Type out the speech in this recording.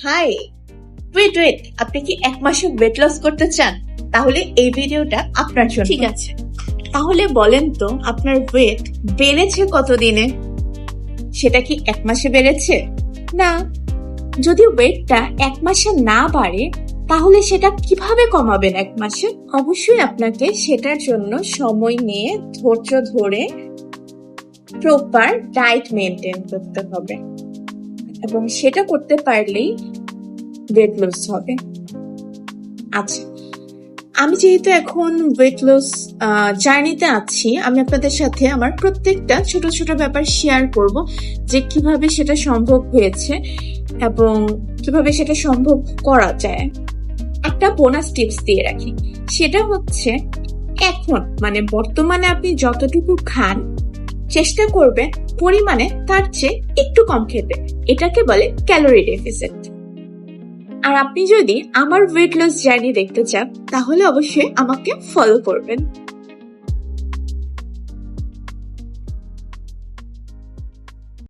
High, wait wait, আপনি কি 1 মাসে ওয়েট লস করতে চান? তাহলে এই ভিডিওটা আপনার জন্য। ঠিক আছে, তাহলে বলেন তো আপনার ওয়েট বেড়েছে কতদিনে? সেটা কি 1 মাসে বেড়েছে? না। যদি ওয়েটটা 1 মাসে না বাড়ে তাহলে সেটা কিভাবে কমাবেন 1 মাসে? অবশ্যই আপনাকে সেটার জন্য সময় নিয়ে ধৈর্য ধরে প্রপার ডায়েট মেনটেন করতে হবে, এবং সেটা করতে পারলেই ওয়েট লস হবে। আচ্ছা, আমি যেহেতু এখন ওয়েট লস জার্নিতে আছি, আমি আপনাদের সাথে আমার প্রত্যেকটা ছোট ছোট ব্যাপার শেয়ার করব, যে কিভাবে সেটা সম্ভব হয়েছে এবং কিভাবে সেটা সম্ভব করা যায়। একটা বোনাস টিপস দিয়ে রাখি, সেটা হচ্ছে এখন মানে বর্তমানে আপনি যতটুকু খান চেষ্টা করবেন পরিমাণে তার চেয়ে একটু কম খেতে। এটাকে বলে ক্যালোরি ডেফিসিট। আর আপনি যদি আমার ওয়েট লস জার্নি দেখতে চান তাহলে অবশ্যই আমাকে ফলো করবেন।